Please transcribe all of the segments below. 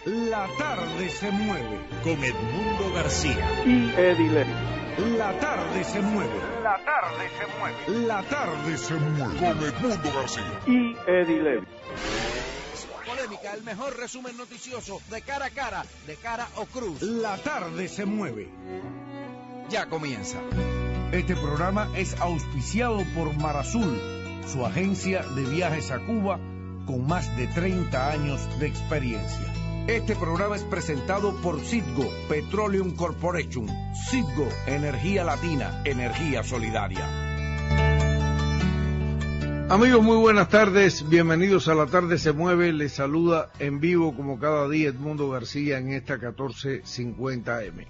La tarde se mueve con Edmundo García y Eddie Levy. La tarde se mueve. La tarde se mueve. La tarde se mueve con Edmundo García y Eddie Levy. Polémica, el mejor resumen noticioso de cara a cara, de cara o cruz. La tarde se mueve. Ya comienza. Este programa es auspiciado por Mar Azul, su agencia de viajes a Cuba con más de 30 años de experiencia. Este programa es presentado por Citgo Petroleum Corporation. Citgo, energía latina, energía solidaria. Amigos, muy buenas tardes, bienvenidos a La Tarde se Mueve, les saluda en vivo como cada día Edmundo García en esta 1450 AM,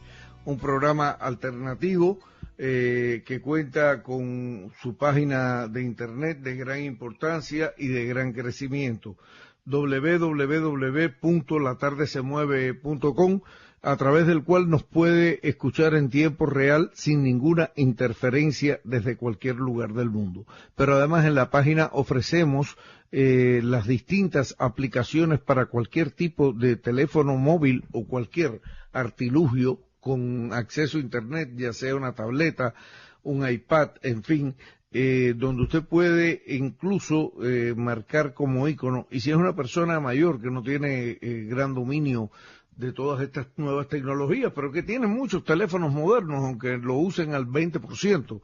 un programa alternativo que cuenta con su página de internet de gran importancia y de gran crecimiento, www.latardesemueve.com, a través del cual nos puede escuchar en tiempo real sin ninguna interferencia desde cualquier lugar del mundo. Pero además en la página ofrecemos las distintas aplicaciones para cualquier tipo de teléfono móvil o cualquier artilugio con acceso a internet, ya sea una tableta, un iPad, en fin, donde usted puede incluso marcar como ícono, y si es una persona mayor que no tiene gran dominio de todas estas nuevas tecnologías, pero que tiene muchos teléfonos modernos, aunque lo usen al 20%,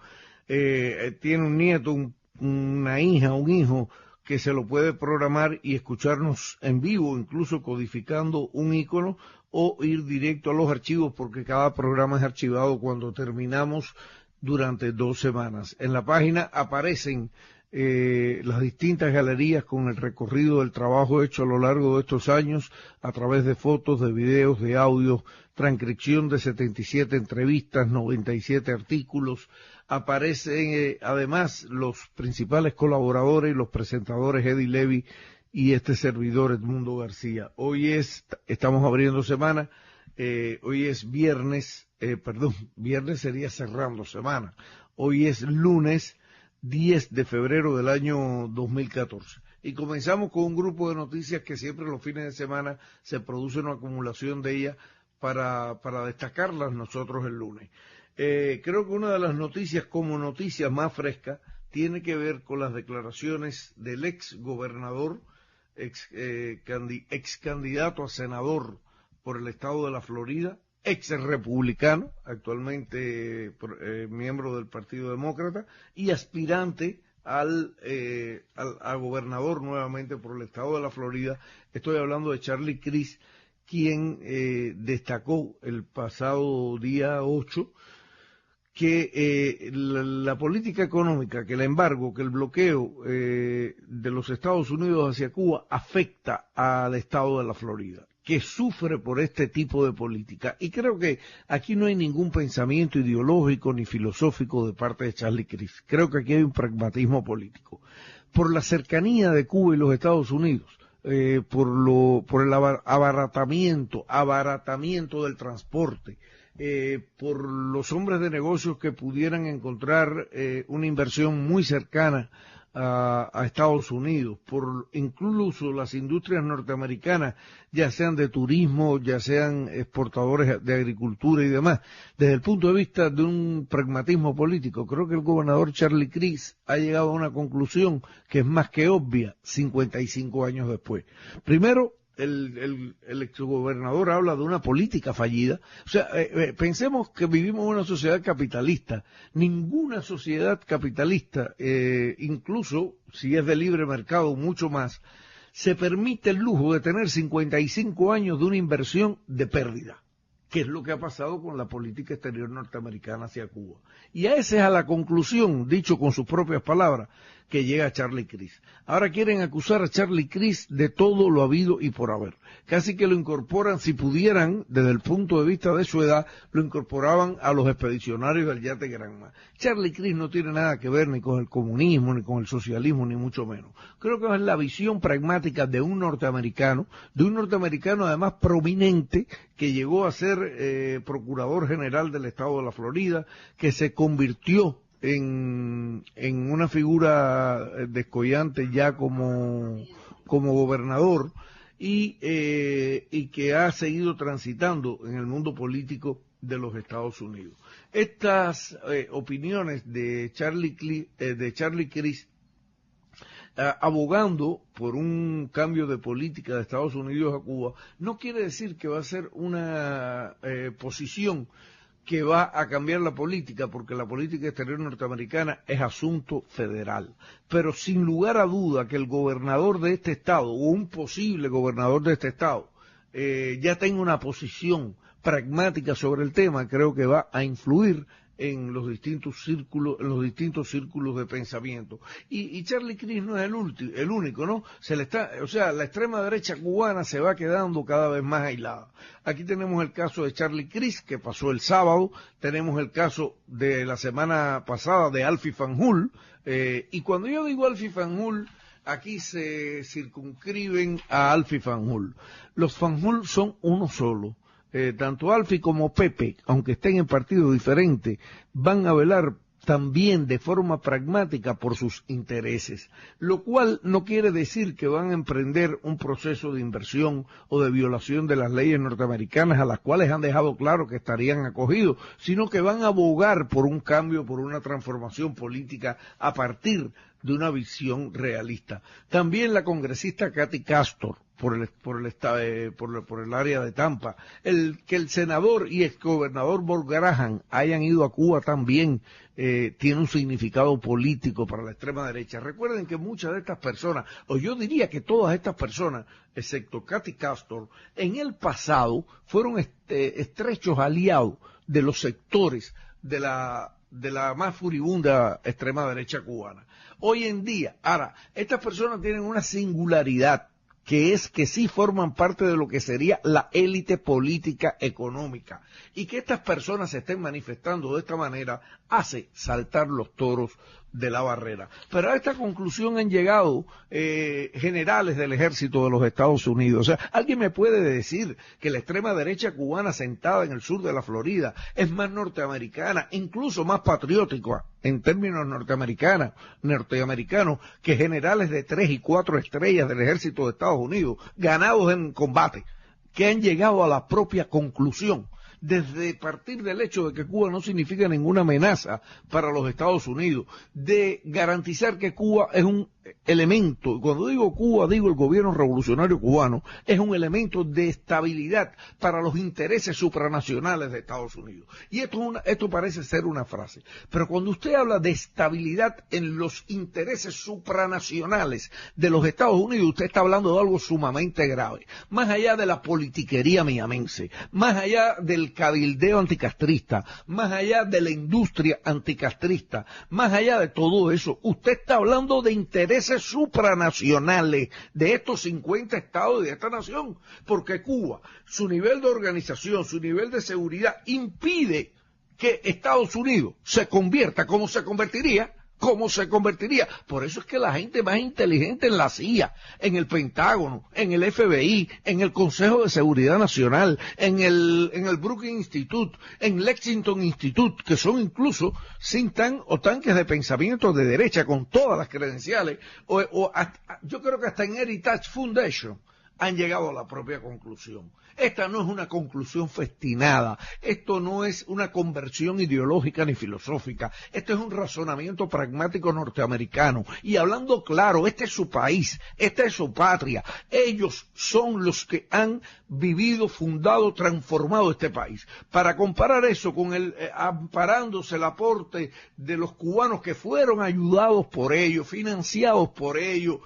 tiene un nieto, una hija, un hijo, que se lo puede programar y escucharnos en vivo, incluso codificando un ícono, o ir directo a los archivos, porque cada programa es archivado cuando terminamos durante 2 semanas. En la página aparecen las distintas galerías con el recorrido del trabajo hecho a lo largo de estos años, a través de fotos, de videos, de audios, transcripción de 77 entrevistas, 97 artículos. Aparecen además los principales colaboradores y los presentadores Eddie Levy y este servidor Edmundo García. Estamos abriendo semana, hoy es viernes sería cerrando semana. Hoy es lunes 10 de febrero del año 2014. Y comenzamos con un grupo de noticias que siempre los fines de semana se produce una acumulación de ellas para destacarlas nosotros el lunes. Creo que una de las noticias como noticias más frescas tiene que ver con las declaraciones del ex gobernador, ex candidato a senador por el estado de la Florida, ex republicano, actualmente miembro del Partido Demócrata y aspirante a gobernador nuevamente por el estado de la Florida. Estoy hablando de Charlie Crist, quien destacó el pasado día 8 que la política económica, que el embargo, que el bloqueo de los Estados Unidos hacia Cuba afecta al estado de la Florida, que sufre por este tipo de política. Y creo que aquí no hay ningún pensamiento ideológico ni filosófico de parte de Charlie Crist. Creo que aquí hay un pragmatismo político. Por la cercanía de Cuba y los Estados Unidos, por el abaratamiento del transporte, por los hombres de negocios que pudieran encontrar una inversión muy cercana a Estados Unidos, por incluso las industrias norteamericanas, ya sean de turismo, ya sean exportadores de agricultura y demás. Desde el punto de vista de un pragmatismo político, creo que el gobernador Charlie Crist ha llegado a una conclusión que es más que obvia 55 años después. Primero, el exgobernador habla de una política fallida. O sea, pensemos que vivimos en una sociedad capitalista. Ninguna sociedad capitalista, incluso si es de libre mercado, mucho más, se permite el lujo de tener 55 años de una inversión de pérdida, que es lo que ha pasado con la política exterior norteamericana hacia Cuba. Y esa es a la conclusión, dicho con sus propias palabras, que llega Charlie Crist. Ahora quieren acusar a Charlie Crist de todo lo habido y por haber. Casi que lo incorporan, si pudieran, desde el punto de vista de su edad, lo incorporaban a los expedicionarios del yate Granma. Charlie Crist no tiene nada que ver ni con el comunismo, ni con el socialismo, ni mucho menos. Creo que es la visión pragmática de un norteamericano además prominente, que llegó a ser procurador general del estado de la Florida, que se convirtió en una figura descollante ya como gobernador, y que ha seguido transitando en el mundo político de los Estados Unidos. Estas opiniones de Charlie Crist, abogando por un cambio de política de Estados Unidos a Cuba, no quiere decir que va a ser una posición que va a cambiar la política, porque la política exterior norteamericana es asunto federal. Pero sin lugar a duda que el gobernador de este estado, o un posible gobernador de este estado, ya tenga una posición pragmática sobre el tema, creo que va a influir en los distintos círculos de pensamiento. Y Charlie Crist no es el único, ¿no? La extrema derecha cubana se va quedando cada vez más aislada. Aquí tenemos el caso de Charlie Crist, que pasó el sábado, tenemos el caso de la semana pasada de Alfie Fanjul, y cuando yo digo Alfie Fanjul, aquí se circunscriben a Alfie Fanjul. Los Fanjul son uno solo. Tanto Alfie como Pepe, aunque estén en partidos diferentes, van a velar también de forma pragmática por sus intereses, lo cual no quiere decir que van a emprender un proceso de inversión o de violación de las leyes norteamericanas a las cuales han dejado claro que estarían acogidos, sino que van a abogar por un cambio, por una transformación política a partir de una visión realista. También la congresista Cathy Castor, por el área de Tampa, que el senador y exgobernador Bob Graham hayan ido a Cuba también tiene un significado político para la extrema derecha. Recuerden que muchas de estas personas, o yo diría que todas estas personas, excepto Cathy Castor, en el pasado fueron estrechos aliados de los sectores de la más furibunda extrema derecha cubana. Hoy en día, ahora, estas personas tienen una singularidad, que es que sí forman parte de lo que sería la élite política económica, y que estas personas se estén manifestando de esta manera hace saltar los toros de la barrera. Pero a esta conclusión han llegado generales del ejército de los Estados Unidos. O sea, ¿alguien me puede decir que la extrema derecha cubana sentada en el sur de la Florida es más norteamericana, incluso más patriótica en términos norteamericanos, que generales de 3 y 4 estrellas del ejército de Estados Unidos, ganados en combate, que han llegado a la propia conclusión, desde partir del hecho de que Cuba no significa ninguna amenaza para los Estados Unidos, de garantizar que Cuba es un elemento, y cuando digo Cuba digo el gobierno revolucionario cubano, es un elemento de estabilidad para los intereses supranacionales de Estados Unidos. Y esto parece ser una frase, pero cuando usted habla de estabilidad en los intereses supranacionales de los Estados Unidos, usted está hablando de algo sumamente grave, más allá de la politiquería miamense, más allá del cabildeo anticastrista, más allá de la industria anticastrista, más allá de todo eso, usted está hablando de intereses supranacionales de estos 50 estados y de esta nación, porque Cuba, su nivel de organización, su nivel de seguridad impide que Estados Unidos se convierta como se convertiría. Por eso es que la gente más inteligente en la CIA, en el Pentágono, en el FBI, en el Consejo de Seguridad Nacional, en el Brookings Institute, en Lexington Institute, que son incluso think tank o tanques de pensamiento de derecha con todas las credenciales, yo creo que hasta en Heritage Foundation han llegado a la propia conclusión. Esta no es una conclusión festinada, esto no es una conversión ideológica ni filosófica, esto es un razonamiento pragmático norteamericano. Y hablando claro, este es su país, esta es su patria, ellos son los que han vivido, fundado, transformado este país. Para comparar eso con amparándose el aporte de los cubanos que fueron ayudados por ellos, financiados por ellos,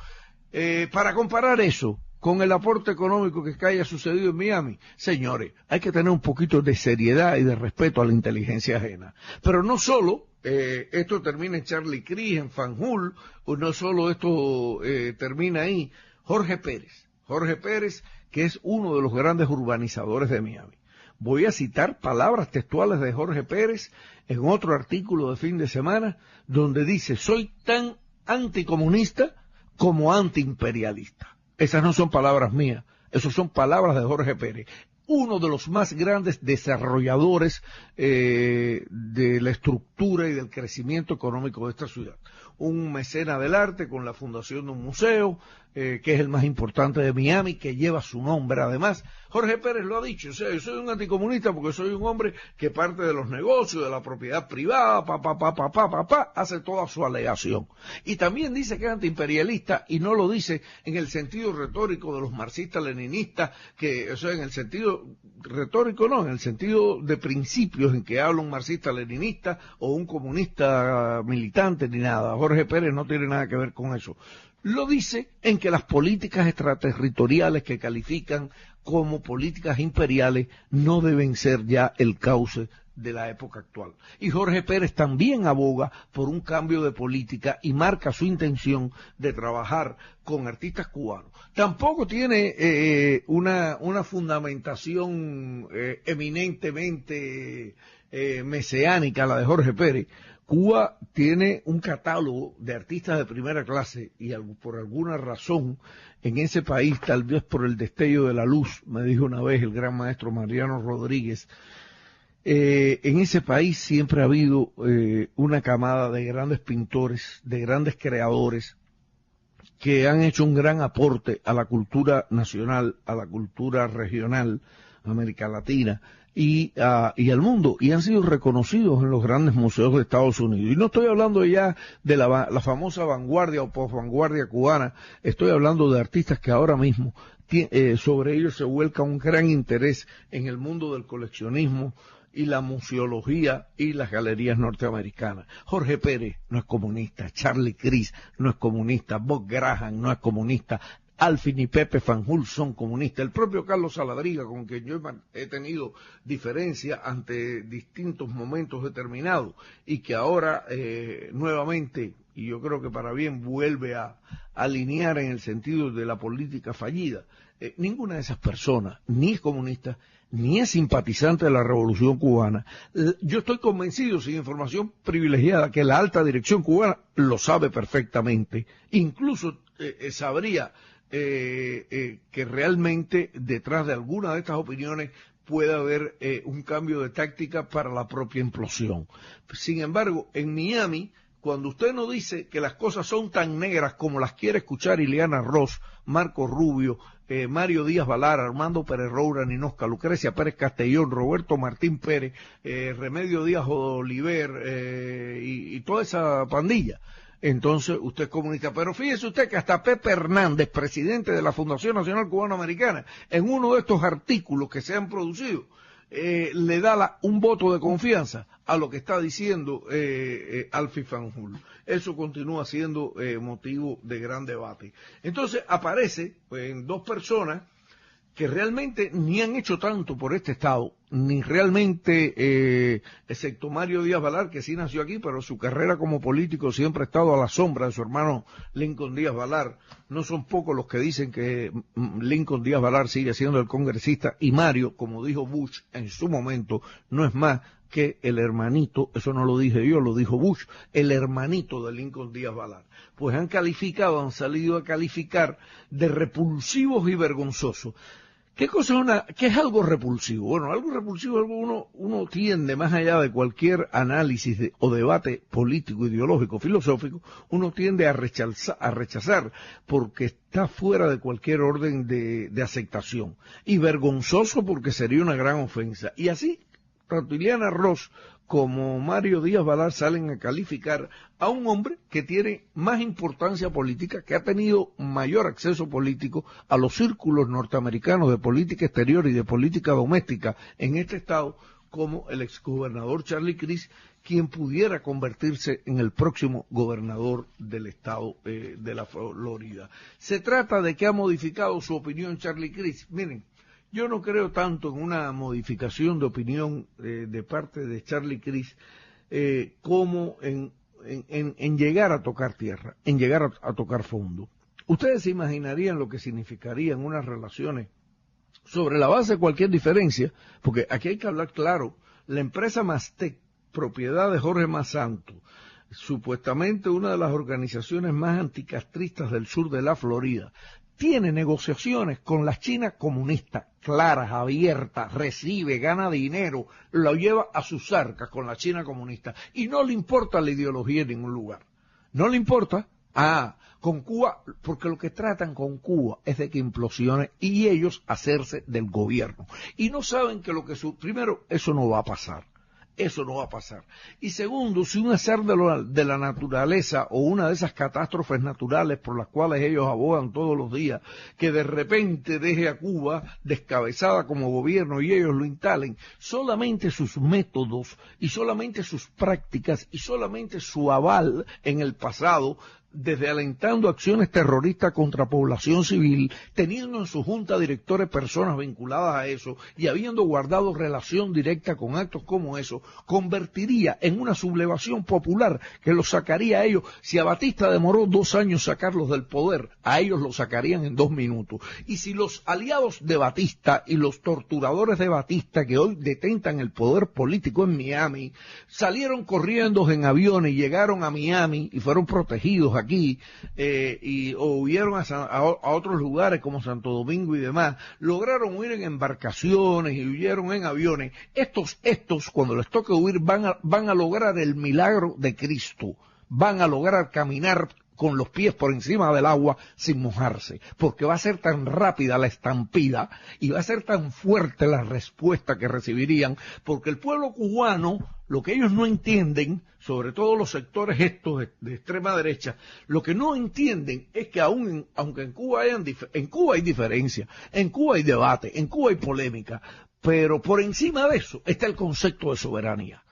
para comparar eso con el aporte económico que haya sucedido en Miami, señores, hay que tener un poquito de seriedad y de respeto a la inteligencia ajena. Pero no solo esto termina en Charlie Crist, en Fanjul, o no solo esto termina ahí. Jorge Pérez, que es uno de los grandes urbanizadores de Miami. Voy a citar palabras textuales de Jorge Pérez en otro artículo de fin de semana, donde dice: soy tan anticomunista como antiimperialista. Esas no son palabras mías, esas son palabras de Jorge Pérez, uno de los más grandes desarrolladores de la estructura y del crecimiento económico de esta ciudad. un mecena del arte con la fundación de un museo, que es el más importante de Miami, que lleva su nombre. Además, Jorge Pérez lo ha dicho, o sea, yo soy un anticomunista porque soy un hombre que parte de los negocios, de la propiedad privada, hace toda su alegación. Y también dice que es antiimperialista, y no lo dice en el sentido retórico de los marxistas-leninistas, que, o sea, en el sentido retórico no, en el sentido de principios en que habla un marxista-leninista o un comunista militante ni nada. Jorge Pérez no tiene nada que ver con eso. Lo dice en que las políticas extraterritoriales que califican como políticas imperiales no deben ser ya el cauce de la época actual. Y Jorge Pérez también aboga por un cambio de política y marca su intención de trabajar con artistas cubanos. Tampoco tiene una fundamentación eminentemente mesiánica la de Jorge Pérez. Cuba tiene un catálogo de artistas de primera clase y por alguna razón en ese país, tal vez por el destello de la luz, me dijo una vez el gran maestro Mariano Rodríguez, en ese país siempre ha habido una camada de grandes pintores, de grandes creadores que han hecho un gran aporte a la cultura nacional, a la cultura regional, América Latina, y al mundo, y han sido reconocidos en los grandes museos de Estados Unidos. Y no estoy hablando ya de la famosa vanguardia o posvanguardia cubana, estoy hablando de artistas que ahora mismo sobre ellos se vuelca un gran interés en el mundo del coleccionismo y la museología y las galerías norteamericanas. Jorge Pérez no es comunista, Charlie Cris no es comunista, Bob Graham no es comunista, Alfin y Pepe Fanjul son comunistas. El propio Carlos Saladriga, con quien yo he tenido diferencia ante distintos momentos determinados y que ahora nuevamente, y yo creo que para bien, vuelve a alinear en el sentido de la política fallida. Ninguna de esas personas ni es comunista ni es simpatizante de la Revolución Cubana. Yo estoy convencido, sin información privilegiada, que la alta dirección cubana lo sabe perfectamente. Incluso sabría que realmente detrás de alguna de estas opiniones puede haber un cambio de táctica para la propia implosión. Sin embargo, en Miami, cuando usted no dice que las cosas son tan negras como las quiere escuchar Ileana Ross, Marco Rubio, Mario Díaz Balar, Armando Pérez Roura, Ninosca, Lucrecia Pérez Castellón, Roberto Martín Pérez, Remedio Díaz Oliver y toda esa pandilla, entonces usted es comunista. Pero fíjese usted que hasta Pepe Hernández, presidente de la Fundación Nacional Cubano-Americana, en uno de estos artículos que se han producido, le da un voto de confianza a lo que está diciendo Alfie Fanjul. Eso continúa siendo motivo de gran debate. Entonces aparece en dos personas que realmente ni han hecho tanto por este Estado, ni realmente, excepto Mario Díaz Balar, que sí nació aquí, pero su carrera como político siempre ha estado a la sombra de su hermano Lincoln Díaz Balar. No son pocos los que dicen que Lincoln Díaz Balar sigue siendo el congresista, y Mario, como dijo Bush en su momento, no es más que el hermanito, eso no lo dije yo, lo dijo Bush, el hermanito de Lincoln Díaz Balar. Pues han salido a calificar de repulsivos y vergonzosos. ¿Qué es algo repulsivo? Bueno, algo repulsivo es algo uno tiende, más allá de cualquier análisis o debate político, ideológico, filosófico, uno tiende a rechazar porque está fuera de cualquier orden de aceptación. Y vergonzoso porque sería una gran ofensa. Y así, tanto Ileana Ross como Mario Díaz Balar salen a calificar a un hombre que tiene más importancia política, que ha tenido mayor acceso político a los círculos norteamericanos de política exterior y de política doméstica en este estado, como el exgobernador Charlie Cris, quien pudiera convertirse en el próximo gobernador del estado de la Florida. Se trata de que ha modificado su opinión Charlie Cris. Miren, yo no creo tanto en una modificación de opinión de parte de Charlie Cris como en llegar a tocar tierra, en llegar a tocar fondo. Ustedes se imaginarían lo que significarían unas relaciones sobre la base de cualquier diferencia, porque aquí hay que hablar claro. La empresa Mastec, propiedad de Jorge Masanto, supuestamente una de las organizaciones más anticastristas del sur de la Florida, tiene negociaciones con la China comunista, claras, abiertas, recibe, gana dinero, lo lleva a sus arcas con la China comunista, y no le importa la ideología en ningún lugar. ¿No le importa? Con Cuba, porque lo que tratan con Cuba es de que implosione y ellos hacerse del gobierno. Y no saben que primero, eso no va a pasar. Eso no va a pasar. Y segundo, si un azar de la naturaleza o una de esas catástrofes naturales por las cuales ellos abogan todos los días, que de repente deje a Cuba descabezada como gobierno y ellos lo instalen, solamente sus métodos y solamente sus prácticas y solamente su aval en el pasado, desde alentando acciones terroristas contra población civil, teniendo en su junta directores personas vinculadas a eso y habiendo guardado relación directa con actos como eso, convertiría en una sublevación popular que los sacaría a ellos. Si a Batista demoró 2 años sacarlos del poder, a ellos los sacarían en 2 minutos. Y si los aliados de Batista y los torturadores de Batista que hoy detentan el poder político en Miami, salieron corriendo en aviones y llegaron a Miami y fueron protegidos aquí, o huyeron a otros lugares como Santo Domingo y demás, lograron huir en embarcaciones y huyeron en aviones. Estos, cuando les toque huir, van a lograr el milagro de Cristo, van a lograr caminar con los pies por encima del agua sin mojarse, porque va a ser tan rápida la estampida y va a ser tan fuerte la respuesta que recibirían, porque el pueblo cubano, lo que ellos no entienden, sobre todo los sectores estos de extrema derecha, lo que no entienden es que aunque en Cuba hay diferencia, en Cuba hay debate, en Cuba hay polémica, pero por encima de eso está el concepto de soberanía.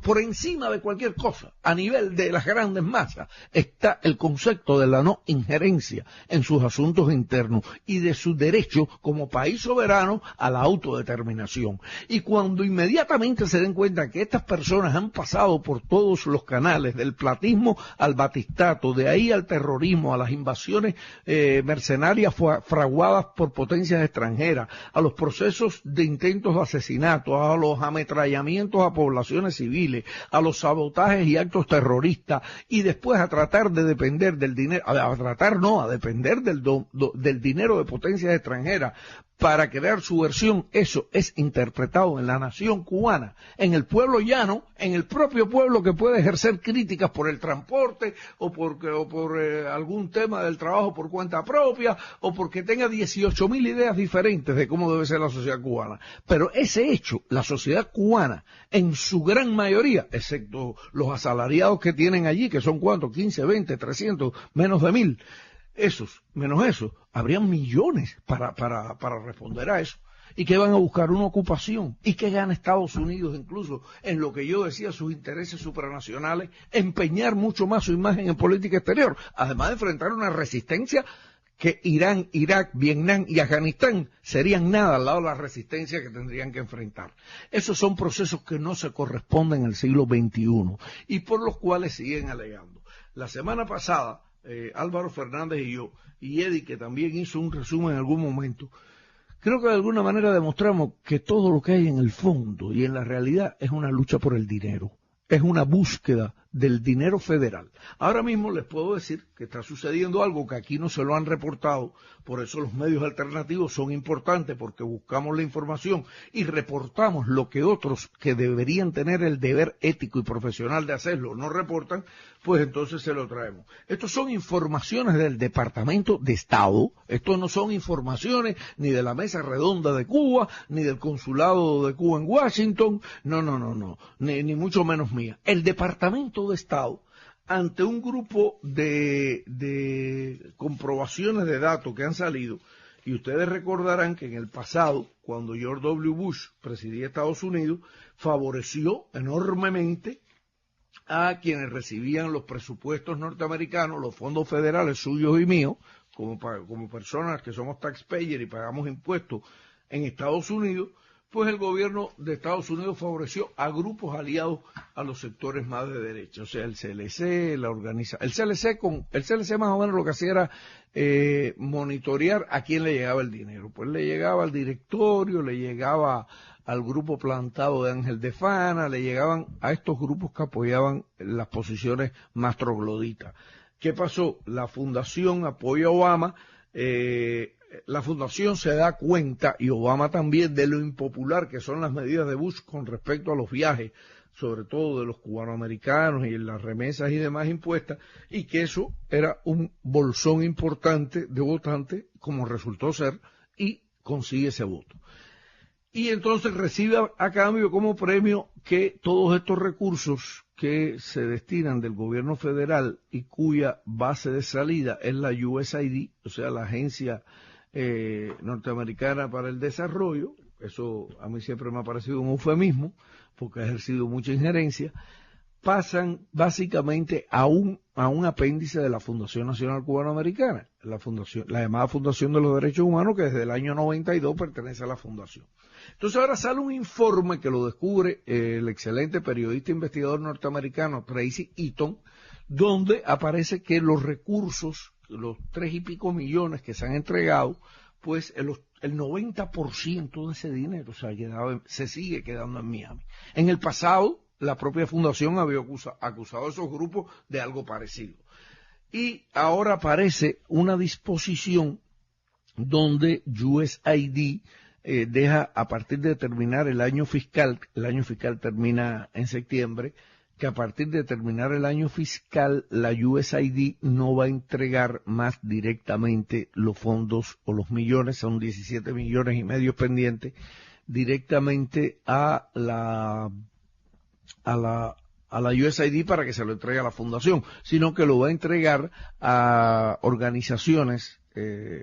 Por encima de cualquier cosa, a nivel de las grandes masas, está el concepto de la no injerencia en sus asuntos internos y de su derecho como país soberano a la autodeterminación. Y cuando inmediatamente se den cuenta que estas personas han pasado por todos los canales, del platismo al batistato, de ahí al terrorismo, a las invasiones mercenarias fraguadas por potencias extranjeras, a los procesos de intentos de asesinato, a los ametrallamientos a poblaciones civiles, a los sabotajes y actos terroristas, y después a tratar de depender del dinero, a depender del dinero de potencias extranjeras para crear su versión. Eso es interpretado en la nación cubana, en el pueblo llano, en el propio pueblo que puede ejercer críticas por el transporte o por algún tema del trabajo por cuenta propia o porque tenga 18.000 ideas diferentes de cómo debe ser la sociedad cubana. Pero ese hecho, la sociedad cubana, en su gran mayoría, excepto los asalariados que tienen allí, que son ¿cuántos? 15, 20, 300, menos de 1.000. Menos eso, habrían millones para responder a eso. ¿Y que van a buscar? Una ocupación. ¿Y que gana Estados Unidos incluso en lo que yo decía, sus intereses supranacionales, empeñar mucho más su imagen en política exterior? Además de enfrentar una resistencia que Irán, Irak, Vietnam y Afganistán serían nada al lado de la resistencia que tendrían que enfrentar. Esos son procesos que no se corresponden al siglo XXI y por los cuales siguen alegando. La semana pasada, Álvaro Fernández y yo, y Eddie, que también hizo un resumen en algún momento, creo que de alguna manera demostramos que todo lo que hay en el fondo y en la realidad es una lucha por el dinero, es una búsqueda del dinero federal. Ahora mismo les puedo decir que está sucediendo algo que aquí no se lo han reportado, por eso los medios alternativos son importantes, porque buscamos la información y reportamos lo que otros que deberían tener el deber ético y profesional de hacerlo no reportan, pues entonces se lo traemos. Estos son informaciones del Departamento de Estado, estos no son informaciones ni de la Mesa Redonda de Cuba, ni del Consulado de Cuba en Washington, no, ni mucho menos mía. El Departamento de Estado, ante un grupo de comprobaciones de datos que han salido, y ustedes recordarán que en el pasado, cuando George W. Bush presidía Estados Unidos, favoreció enormemente a quienes recibían los presupuestos norteamericanos, los fondos federales suyos y míos, como personas que somos taxpayers y pagamos impuestos en Estados Unidos, pues el gobierno de Estados Unidos favoreció a grupos aliados a los sectores más de derecha, o sea, el CLC, el CLC más o menos lo que hacía era monitorear a quién le llegaba el dinero, pues le llegaba al directorio, le llegaba al grupo plantado de Ángel de Fana, le llegaban a estos grupos que apoyaban las posiciones más trogloditas. ¿Qué pasó? La fundación apoya a Obama, la fundación se da cuenta, y Obama también, de lo impopular que son las medidas de Bush con respecto a los viajes sobre todo de los cubanoamericanos y las remesas y demás impuestas, y que eso era un bolsón importante de votantes, como resultó ser, y consigue ese voto. Y entonces recibe a cambio como premio que todos estos recursos que se destinan del gobierno federal y cuya base de salida es la USAID, o sea, la Agencia Norteamericana para el Desarrollo, eso a mí siempre me ha parecido un eufemismo, porque ha ejercido mucha injerencia, pasan básicamente a un apéndice de la Fundación Nacional Cubanoamericana, la llamada Fundación de los Derechos Humanos, que desde el año 92 pertenece a la Fundación. Entonces ahora sale un informe que lo descubre el excelente periodista investigador norteamericano Tracy Eaton, donde aparece que los recursos, los 3 y pico millones que se han entregado, pues el 90% de ese dinero se sigue quedando en Miami. En el pasado, la propia fundación había acusado a esos grupos de algo parecido. Y ahora aparece una disposición donde USAID deja, a partir de terminar el año fiscal termina en septiembre, que a partir de terminar el año fiscal, la USAID no va a entregar más directamente los fondos o los millones, son 17 millones y medio pendientes, directamente a la USAID para que se lo entregue a la fundación, sino que lo va a entregar a organizaciones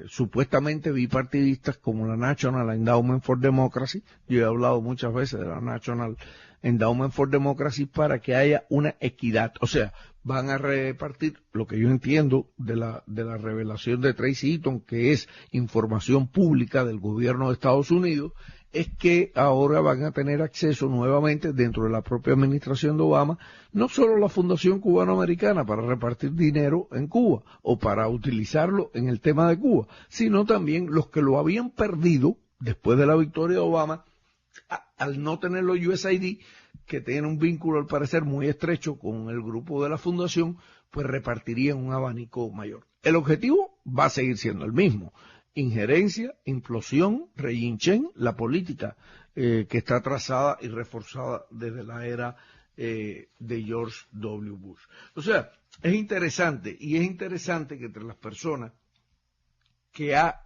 supuestamente bipartidistas como la National Endowment for Democracy. Yo he hablado muchas veces de la National Endowment for Democracy, para que haya una equidad. O sea, van a repartir lo que yo entiendo de la revelación de Tracy Eaton, que es información pública del gobierno de Estados Unidos, es que ahora van a tener acceso nuevamente dentro de la propia administración de Obama, no solo la Fundación Cubanoamericana para repartir dinero en Cuba o para utilizarlo en el tema de Cuba, sino también los que lo habían perdido después de la victoria de Obama, al no tener los USAID, que tienen un vínculo al parecer muy estrecho con el grupo de la fundación, pues repartirían un abanico mayor. El objetivo va a seguir siendo el mismo: injerencia, implosión, rehinchen, la política que está trazada y reforzada desde la era de George W. Bush. O sea, es interesante, y es interesante que entre las personas que ha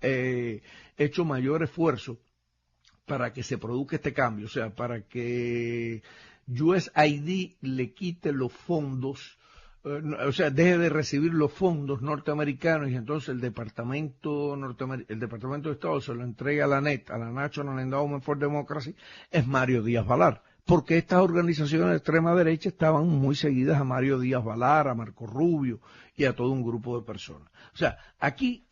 hecho mayor esfuerzo para que se produzca este cambio, o sea, para que USAID le quite los fondos, o sea, deje de recibir los fondos norteamericanos, y entonces el Departamento de Estado se lo entrega a la NET, a la National Endowment for Democracy, es Mario Díaz Balar, porque estas organizaciones de extrema derecha estaban muy seguidas a Mario Díaz Balar, a Marco Rubio y a todo un grupo de personas. O sea, aquí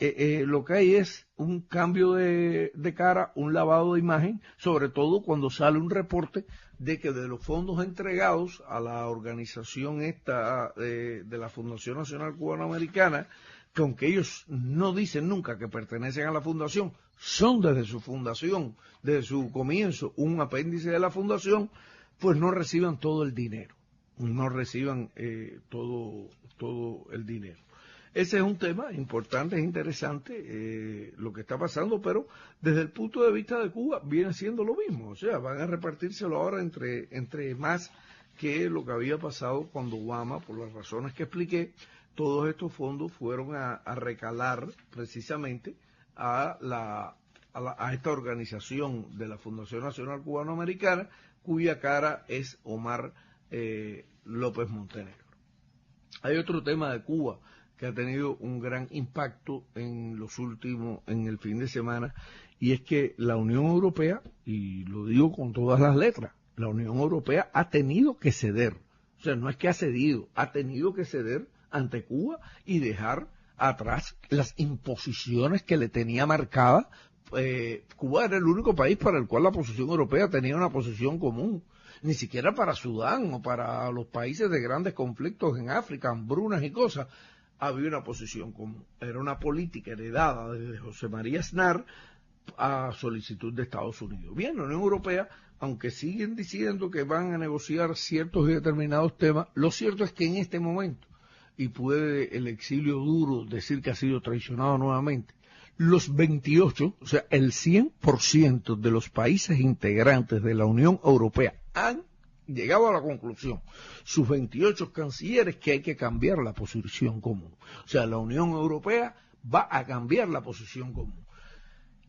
lo que hay es un cambio de cara, un lavado de imagen, sobre todo cuando sale un reporte de que de los fondos entregados a la organización esta de la Fundación Nacional Cubanoamericana, que aunque ellos no dicen nunca que pertenecen a la fundación, son desde su fundación, desde su comienzo, un apéndice de la fundación, pues no reciban todo el dinero, no reciban todo el dinero. Ese es un tema importante, es interesante lo que está pasando, pero desde el punto de vista de Cuba viene siendo lo mismo. O sea, van a repartírselo ahora entre más que lo que había pasado cuando Obama, por las razones que expliqué, todos estos fondos fueron a recalar precisamente a esta organización de la Fundación Nacional Cubanoamericana, cuya cara es Omar López Montenegro. Hay otro tema de Cuba que ha tenido un gran impacto en el fin de semana, y es que la Unión Europea, y lo digo con todas las letras, la Unión Europea ha tenido que ceder. O sea, no es que ha cedido, ha tenido que ceder ante Cuba y dejar atrás las imposiciones que le tenía marcada. Cuba era el único país para el cual la posición europea tenía una posición común. Ni siquiera para Sudán o para los países de grandes conflictos en África, hambrunas y cosas, había una posición común. Era una política heredada desde José María Aznar a solicitud de Estados Unidos. Bien, la Unión Europea, aunque siguen diciendo que van a negociar ciertos y determinados temas, lo cierto es que en este momento, y puede el exilio duro decir que ha sido traicionado nuevamente, los 28, o sea, el 100% de los países integrantes de la Unión Europea han llegado a la conclusión, sus 28 cancilleres, que hay que cambiar la posición común. O sea, la Unión Europea va a cambiar la posición común.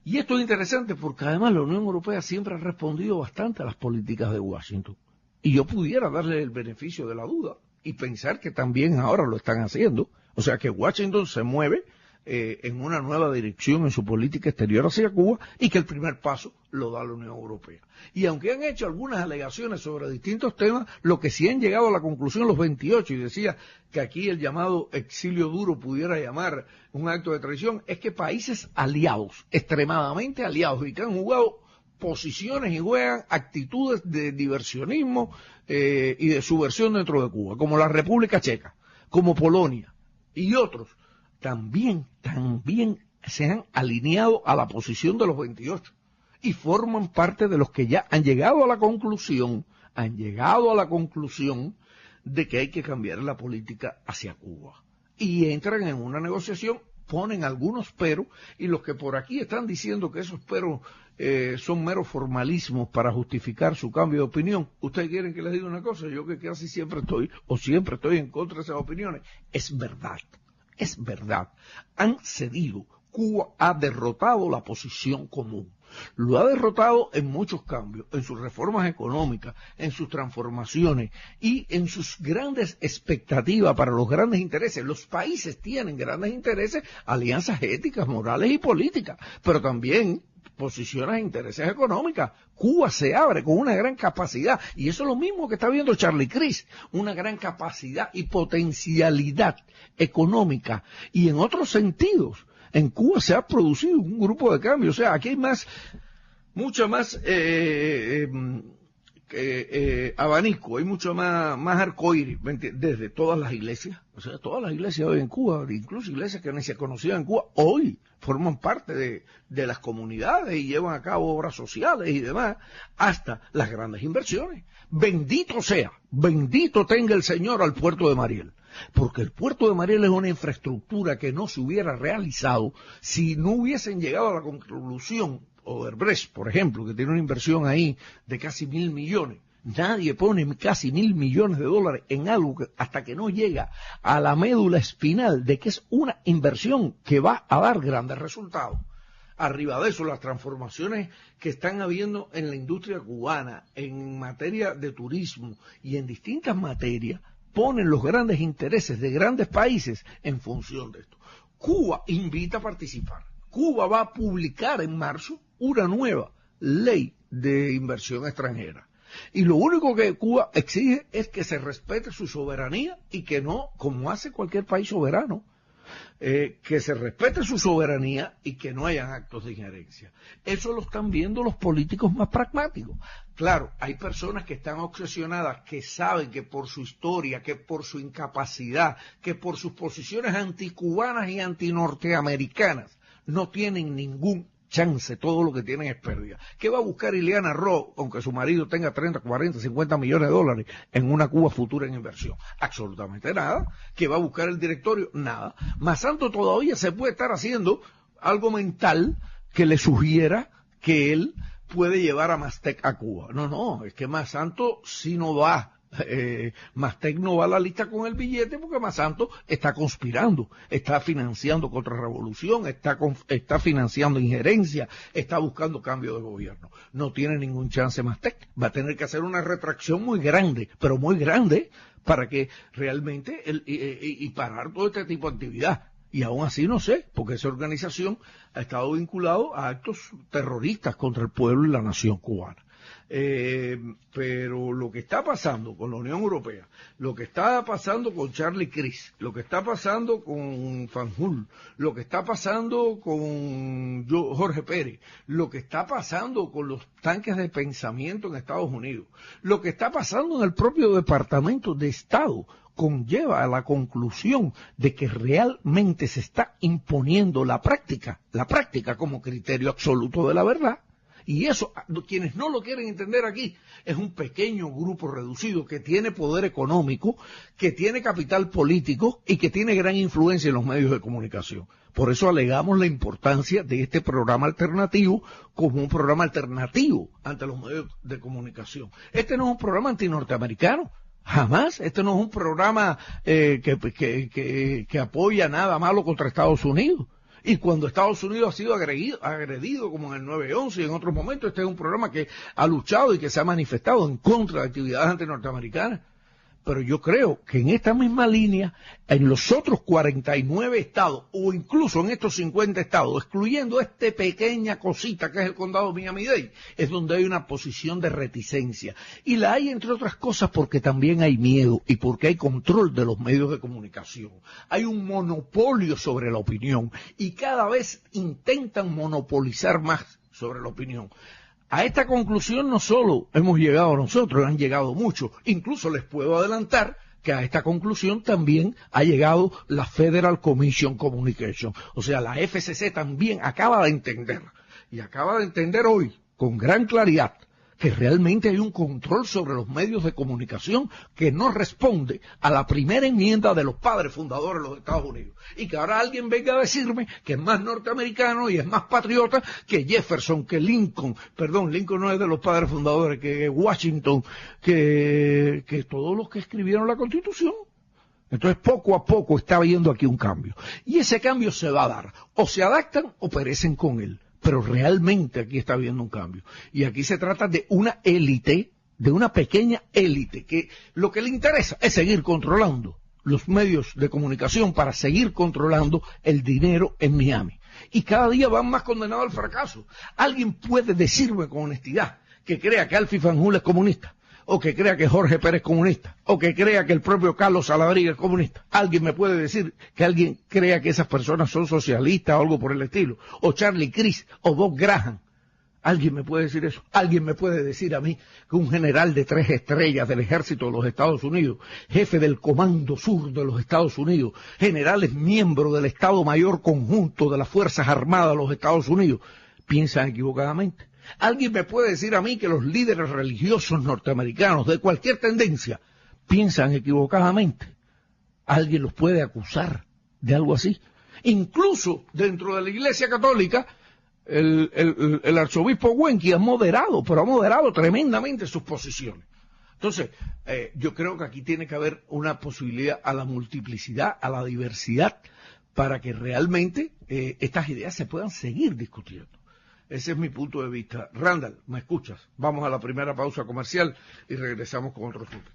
Y esto es interesante porque además la Unión Europea siempre ha respondido bastante a las políticas de Washington. Y yo pudiera darle el beneficio de la duda y pensar que también ahora lo están haciendo. O sea, que Washington se mueve en una nueva dirección en su política exterior hacia Cuba y que el primer paso lo da la Unión Europea. Y aunque han hecho algunas alegaciones sobre distintos temas, lo que sí han llegado a la conclusión los 28, y decía que aquí el llamado exilio duro pudiera llamar un acto de traición, es que países aliados, extremadamente aliados, y que han jugado posiciones y juegan actitudes de diversionismo y de subversión dentro de Cuba, como la República Checa, como Polonia y otros, también se han alineado a la posición de los 28 y forman parte de los que ya han llegado a la conclusión de que hay que cambiar la política hacia Cuba. Y entran en una negociación, ponen algunos peros, y los que por aquí están diciendo que esos peros son meros formalismos para justificar su cambio de opinión. ¿Ustedes quieren que les diga una cosa? Yo que casi siempre estoy en contra de esas opiniones. Es verdad. Han cedido. Cuba ha derrotado la posición común. Lo ha derrotado en muchos cambios, en sus reformas económicas, en sus transformaciones y en sus grandes expectativas para los grandes intereses. Los países tienen grandes intereses, alianzas éticas, morales y políticas, pero también posiciones e intereses económicas. Cuba se abre con una gran capacidad, y eso es lo mismo que está viendo Charlie Crist, una gran capacidad y potencialidad económica, y en otros sentidos. En Cuba se ha producido un grupo de cambios, o sea, aquí hay mucho más abanico, hay mucho más arcoíris, desde todas las iglesias, o sea, todas las iglesias hoy en Cuba, incluso iglesias que ni se conocían en Cuba, hoy forman parte de las comunidades y llevan a cabo obras sociales y demás, hasta las grandes inversiones. Bendito tenga el Señor al puerto de Mariel, porque el puerto de Mariel es una infraestructura que no se hubiera realizado si no hubiesen llegado a la conclusión, Odebrecht, por ejemplo, que tiene una inversión ahí de casi 1.000 millones. Nadie pone casi 1.000 millones de dólares en algo hasta que no llega a la médula espinal de que es una inversión que va a dar grandes resultados. Arriba de eso, las transformaciones que están habiendo en la industria cubana, en materia de turismo y en distintas materias, ponen los grandes intereses de grandes países en función de esto. Cuba invita a participar. Cuba va a publicar en marzo una nueva ley de inversión extranjera. Y lo único que Cuba exige es que se respete su soberanía y que no, como hace cualquier país soberano, que se respete su soberanía y que no hayan actos de injerencia. Eso lo están viendo los políticos más pragmáticos. Claro, hay personas que están obsesionadas, que saben que por su historia, que por su incapacidad, que por sus posiciones anticubanas y antinorteamericanas, no tienen ningún chance, todo lo que tienen es pérdida. ¿Qué va a buscar Ileana Ro, aunque su marido tenga 30, 40, 50 millones de dólares en una Cuba futura en inversión? Absolutamente nada. ¿Qué va a buscar el directorio? Nada. Masanto todavía se puede estar haciendo algo mental que le sugiera que él puede llevar a Mastec a Cuba. No, es que Masanto sí no va. Mastec no va a la lista con el billete porque Masanto está conspirando, está financiando contrarrevolución, está financiando injerencia, está buscando cambio de gobierno. No tiene ningún chance Mastec, va a tener que hacer una retracción muy grande, pero muy grande, para que realmente y parar todo este tipo de actividad. Y aún así no sé, porque esa organización ha estado vinculado a actos terroristas contra el pueblo y la nación cubana. Pero lo que está pasando con la Unión Europea, lo que está pasando con Charlie Crist, lo que está pasando con Fanjul, lo que está pasando con Jorge Pérez, lo que está pasando con los tanques de pensamiento en Estados Unidos, lo que está pasando en el propio Departamento de Estado, conlleva a la conclusión de que realmente se está imponiendo la práctica como criterio absoluto de la verdad. Y eso, quienes no lo quieren entender aquí, es un pequeño grupo reducido que tiene poder económico, que tiene capital político y que tiene gran influencia en los medios de comunicación. Por eso alegamos la importancia de este programa alternativo como un programa alternativo ante los medios de comunicación. Este no es un programa antinorteamericano, jamás. Este no es un programa que apoya nada malo contra Estados Unidos. Y cuando Estados Unidos ha sido agredido como en el 9/11 y en otros momentos, este es un programa que ha luchado y que se ha manifestado en contra de actividades antinorteamericanas. Pero yo creo que en esta misma línea, en los otros 49 estados, o incluso en estos 50 estados, excluyendo esta pequeña cosita que es el condado de Miami-Dade, es donde hay una posición de reticencia. Y la hay, entre otras cosas, porque también hay miedo y porque hay control de los medios de comunicación. Hay un monopolio sobre la opinión y cada vez intentan monopolizar más sobre la opinión. A esta conclusión no solo hemos llegado nosotros, han llegado muchos. Incluso les puedo adelantar que a esta conclusión también ha llegado la Federal Commission Communication. O sea, la FCC también acaba de entender, y acaba de entender hoy con gran claridad, que realmente hay un control sobre los medios de comunicación que no responde a la primera enmienda de los padres fundadores de los Estados Unidos. Y que ahora alguien venga a decirme que es más norteamericano y es más patriota que Jefferson, que Lincoln. Perdón, Lincoln no es de los padres fundadores, que Washington, que todos los que escribieron la Constitución. Entonces, poco a poco está habiendo aquí un cambio. Y ese cambio se va a dar. O se adaptan o perecen con él. Pero realmente aquí está habiendo un cambio. Y aquí se trata de una élite, de una pequeña élite, que lo que le interesa es seguir controlando los medios de comunicación para seguir controlando el dinero en Miami. Y cada día van más condenados al fracaso. ¿Alguien puede decirme con honestidad que crea que Alfie Fanjul es comunista? ¿O que crea que Jorge Pérez es comunista? ¿O que crea que el propio Carlos Saladriga es comunista? ¿Alguien me puede decir que alguien crea que esas personas son socialistas o algo por el estilo? ¿O Charlie Crist o Bob Graham? ¿Alguien me puede decir eso? ¿Alguien me puede decir a mí que un general de 3 estrellas del ejército de los Estados Unidos, jefe del Comando Sur de los Estados Unidos, generales miembros del Estado Mayor Conjunto de las Fuerzas Armadas de los Estados Unidos, piensan equivocadamente? ¿Alguien me puede decir a mí que los líderes religiosos norteamericanos de cualquier tendencia piensan equivocadamente? ¿Alguien los puede acusar de algo así? Incluso dentro de la Iglesia Católica, el arzobispo Wenke ha moderado, pero ha moderado tremendamente sus posiciones. Entonces, yo creo que aquí tiene que haber una posibilidad a la multiplicidad, a la diversidad, para que realmente estas ideas se puedan seguir discutiendo. Ese es mi punto de vista. Randall, ¿me escuchas? Vamos a la primera pausa comercial y regresamos con otro asunto.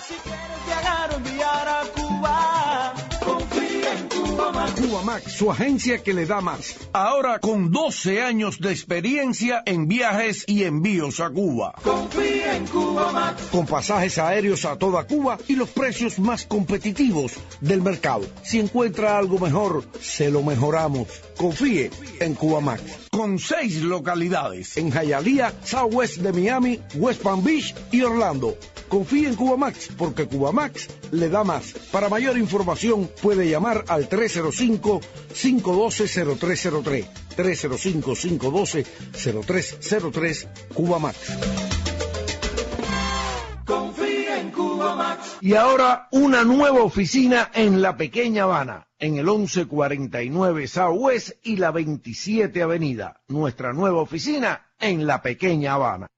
Si quieres viajar o enviar a Cuba, confía en Cubamax. Cubamax, su agencia que le da más. Ahora con 12 años de experiencia en viajes y envíos a Cuba. Confía en Cubamax. Con pasajes aéreos a toda Cuba y los precios más competitivos del mercado. Si encuentra algo mejor, se lo mejoramos. Confíe en Cubamax. Con 6 localidades en Hialeah, Southwest de Miami, West Palm Beach y Orlando. Confíe en Cubamax porque Cubamax le da más. Para mayor información puede llamar al 305-512-0303. 305-512-0303 Cubamax. Confía en Cubamax. Y ahora una nueva oficina en la Pequeña Habana, en el 1149 Southwest y la 27 Avenida. Nuestra nueva oficina en la Pequeña Habana.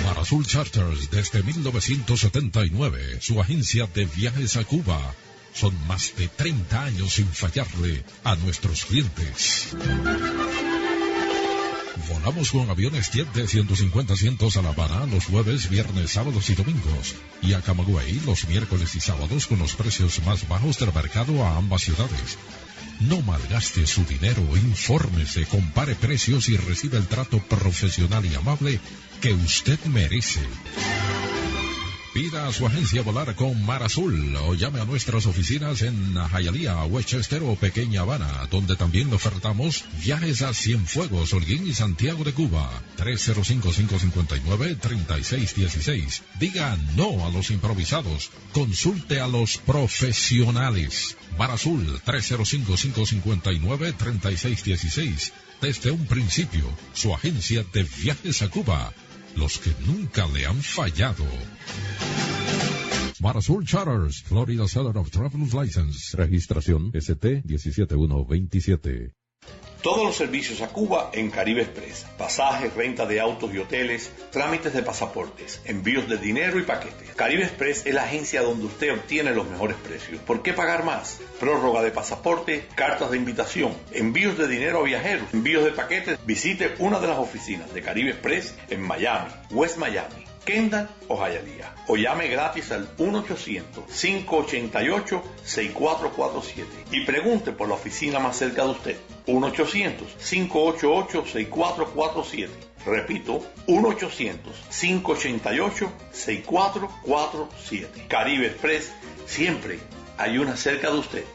Marazul Charters desde 1979, su agencia de viajes a Cuba. Son más de 30 años sin fallarle a nuestros clientes. Volamos con aviones Jet de 150 asientos a La Habana los jueves, viernes, sábados y domingos. Y a Camagüey los miércoles y sábados con los precios más bajos del mercado a ambas ciudades. No malgaste su dinero, infórmese, compare precios y reciba el trato profesional y amable que usted merece. Pida a su agencia volar con Mar Azul o llame a nuestras oficinas en Hialeah, Westchester o Pequeña Habana, donde también le ofertamos viajes a Cienfuegos, Holguín y Santiago de Cuba. 305-559-3616. Diga no a los improvisados. Consulte a los profesionales. Mar Azul, 305-559-3616. Desde un principio, su agencia de viajes a Cuba. Los que nunca le han fallado. Mar Azul Charters, Florida Seller of Travelers License. Registración ST17127. Todos los servicios a Cuba en Caribe Express. Pasajes, renta de autos y hoteles, trámites de pasaportes, envíos de dinero y paquetes. Caribe Express es la agencia donde usted obtiene los mejores precios. ¿Por qué pagar más? Prórroga de pasaporte, cartas de invitación, envíos de dinero a viajeros, envíos de paquetes. Visite una de las oficinas de Caribe Express en Miami, West Miami, Kendall o Hialeah. O llame gratis al 1-800-588-6447 y pregunte por la oficina más cerca de usted. 1-800-588-6447. Repito, 1-800-588-6447. Caribe Express, siempre hay una cerca de usted.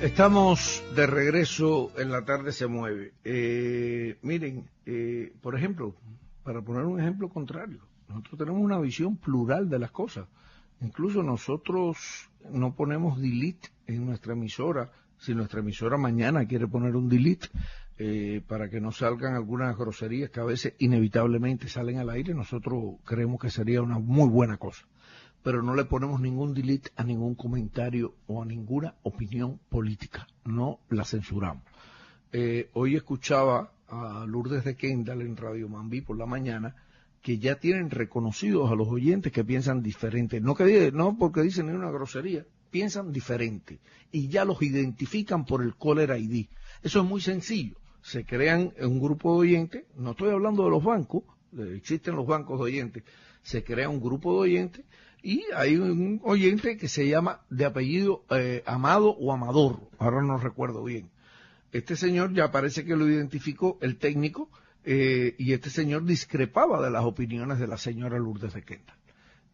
Estamos de regreso en La Tarde se Mueve. Miren, por ejemplo, para poner un ejemplo contrario, nosotros tenemos una visión plural de las cosas. Incluso nosotros no ponemos delete en nuestra emisora. Si nuestra emisora mañana quiere poner un delete para que no salgan algunas groserías que a veces inevitablemente salen al aire, nosotros creemos que sería una muy buena cosa. Pero no le ponemos ningún delete a ningún comentario o a ninguna opinión política. No la censuramos. Hoy escuchaba a Lourdes de Kendall en Radio Mambí por la mañana, que ya tienen reconocidos a los oyentes que piensan diferente. No porque dicen ni una grosería, piensan diferente. Y ya los identifican por el Caller ID. Eso es muy sencillo. Se crean un grupo de oyentes, no estoy hablando de los bancos, existen los bancos de oyentes, se crea un grupo de oyentes y hay un oyente que se llama de apellido Amado o Amador, ahora no recuerdo bien. Este señor ya parece que lo identificó el técnico y este señor discrepaba de las opiniones de la señora Lourdes de Kendall.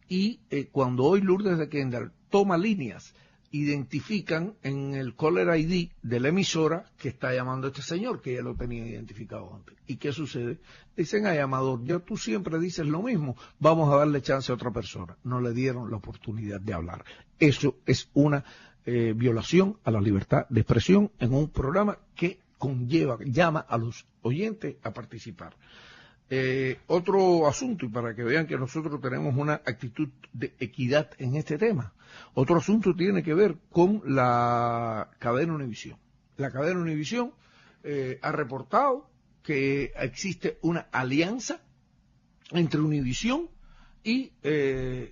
Y cuando hoy Lourdes de Kendall toma líneas, identifican en el Caller ID de la emisora que está llamando a este señor, que ya lo tenía identificado antes. ¿Y qué sucede? Dicen, ay, Amador, ya tú siempre dices lo mismo, vamos a darle chance a otra persona. No le dieron la oportunidad de hablar. Eso es una violación a la libertad de expresión en un programa que llama a los oyentes a participar. Otro asunto, y para que vean que nosotros tenemos una actitud de equidad en este tema, otro asunto tiene que ver con la cadena Univisión. La cadena Univisión ha reportado que existe una alianza entre Univisión y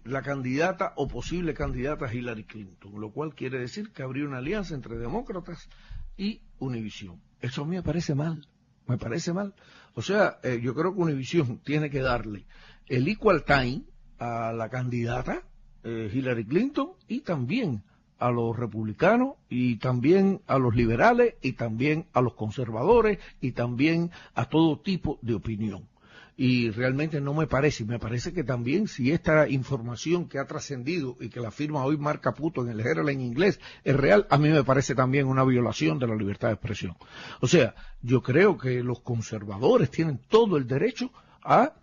la candidata o posible candidata Hillary Clinton, lo cual quiere decir que habría una alianza entre demócratas y Univisión. Eso a mí me parece mal. Me parece mal. O sea, yo creo que Univisión tiene que darle el equal time a la candidata Hillary Clinton y también a los republicanos y también a los liberales y también a los conservadores y también a todo tipo de opinión. Y realmente no me parece que también si esta información que ha trascendido y que la firma hoy Mark Caputo en el Herald en inglés es real, a mí me parece también una violación de la libertad de expresión. O sea, yo creo que los conservadores tienen todo el derecho a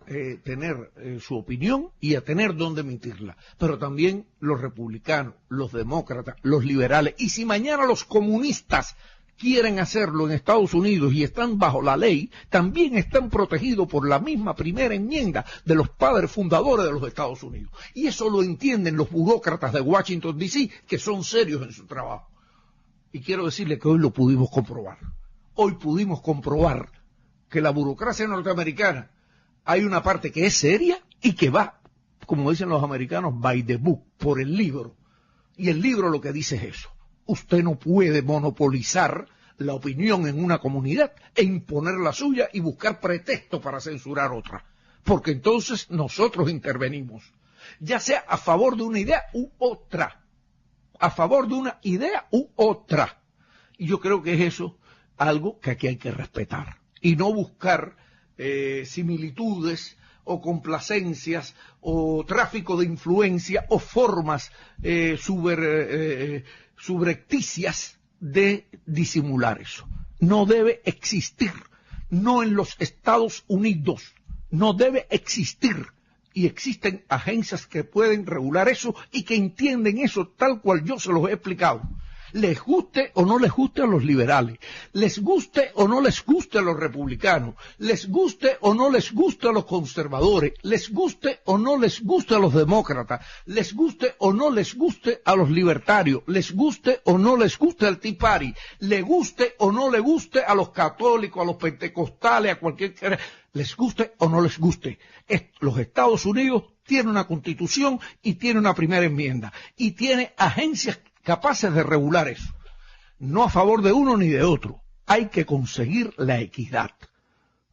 tener su opinión y a tener dónde emitirla, pero también los republicanos, los demócratas, los liberales, y si mañana los comunistas quieren hacerlo en Estados Unidos y están bajo la ley, también están protegidos por la misma primera enmienda de los padres fundadores de los Estados Unidos. Y eso lo entienden los burócratas de Washington, D.C., que son serios en su trabajo. Y quiero decirle que hoy lo pudimos comprobar. Hoy pudimos comprobar que la burocracia norteamericana, hay una parte que es seria y que va, como dicen los americanos, by the book, por el libro. Y el libro lo que dice es eso. Usted no puede monopolizar la opinión en una comunidad e imponer la suya y buscar pretexto para censurar otra. Porque entonces nosotros intervenimos, ya sea a favor de una idea u otra. A favor de una idea u otra. Y yo creo que es eso algo que aquí hay que respetar. Y no buscar similitudes o complacencias o tráfico de influencia o formas subrepticias de disimular eso. No debe existir, no en los Estados Unidos, no debe existir. Y existen agencias que pueden regular eso y que entienden eso tal cual yo se los he explicado. Les guste o no les guste a los liberales, les guste o no les guste a los republicanos, les guste o no les guste a los conservadores, les guste o no les guste a los demócratas, les guste o no les guste a los libertarios, les guste o no les guste al Tea Party, le guste o no le guste a los católicos, a los pentecostales, a cualquier... les guste o no les guste. Los Estados Unidos tienen una constitución y tiene una primera enmienda y tiene agencias capaces de regular eso. No a favor de uno ni de otro. Hay que conseguir la equidad.